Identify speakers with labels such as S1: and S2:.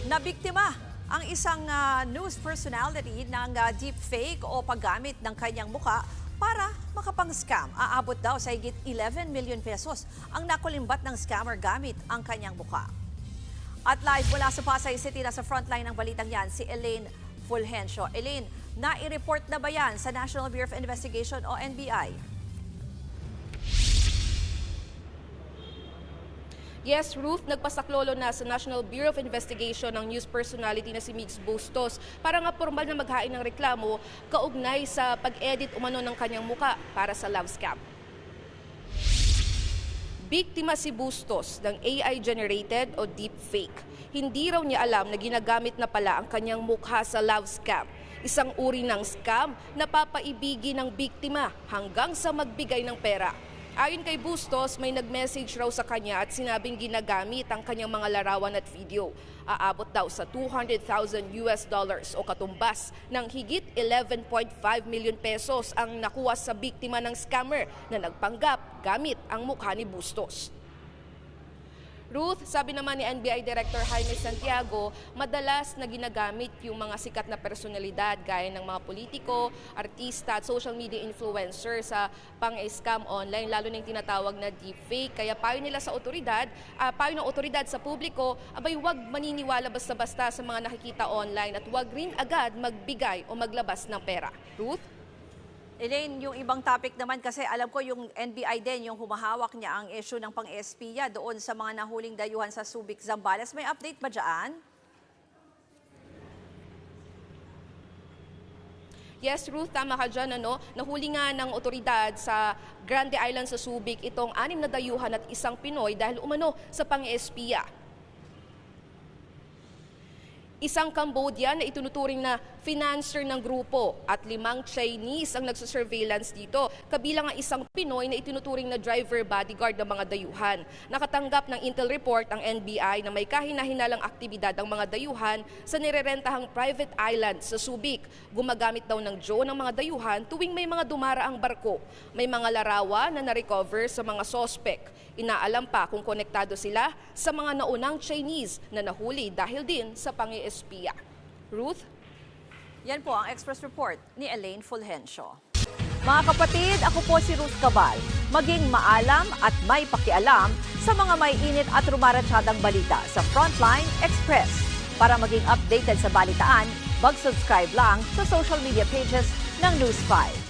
S1: Nabiktima ang isang news personality ng deepfake o paggamit ng kanyang muka para makapang-scam. Aabot daw sa higit 11 million pesos ang nakulimbat ng scammer gamit ang kanyang muka. At live mula sa Pasay City, nasa frontline ng balitang yan, si Elaine Fulgencio. Elaine, nai-report na ba yan sa National Bureau of Investigation o NBI?
S2: Yes, Ruth, nagpasaklolo na sa National Bureau of Investigation ng news personality na si Migs Bustos para nga formal na maghain ng reklamo kaugnay sa pag-edit umano ng kanyang muka para sa love scam. Biktima si Bustos ng AI-generated o deepfake. Hindi raw niya alam na ginagamit na pala ang kanyang mukha sa love scam. Isang uri ng scam na papaibigin ng biktima hanggang sa magbigay ng pera. Ayon kay Bustos, may nag-message raw sa kanya at sinabing ginagamit ang kanyang mga larawan at video. Aabot daw sa $200,000 o katumbas ng higit 11.5 million pesos ang nakuha sa biktima ng scammer na nagpanggap gamit ang mukha ni Bustos. Ruth, sabi naman ni NBI Director Jaime Santiago, madalas na ginagamit yung mga sikat na personalidad gaya ng mga politiko, artista at social media influencer sa pang-scam online, lalo na yung tinatawag na deepfake. Kaya payo nila sa otoridad, payo ng otoridad sa publiko, abay huwag maniniwala basta-basta sa mga nakikita online at huwag rin agad magbigay o maglabas ng pera. Ruth?
S1: Elaine, yung ibang topic naman kasi alam ko yung NBI din, yung humahawak niya ang issue ng pang-espiya doon sa mga nahuling dayuhan sa Subic, Zambales. May update ba dyan?
S2: Yes, Ruth, tama ka dyan. Nahuli nga ng otoridad sa Grande Island sa Subic itong 6 na dayuhan at isang Pinoy dahil umano sa pang-espiya. Isang Cambodian na itunuturing na financer ng grupo at 5 Chinese ang nagsusurveillance dito. Kabilang ang isang Pinoy na itinuturing na driver bodyguard ng mga dayuhan. Nakatanggap ng intel report ang NBI na may kahina-hinalang aktibidad ang mga dayuhan sa nirerentahang private island sa Subic. Gumagamit daw ng drone ang mga dayuhan tuwing may mga dumaraang barko. May mga larawan na na-recover sa mga sospek. Inaalam pa kung konektado sila sa mga naunang Chinese na nahuli dahil din sa pang-espiya. Ruth?
S1: Yan po ang Express Report ni Elaine Fulgencio. Mga kapatid, ako po si Ruth Cabal. Maging maalam at may pakialam sa mga may init at rumaratsyadang balita sa Frontline Express. Para maging updated sa balitaan, mag-subscribe lang sa social media pages ng News 5.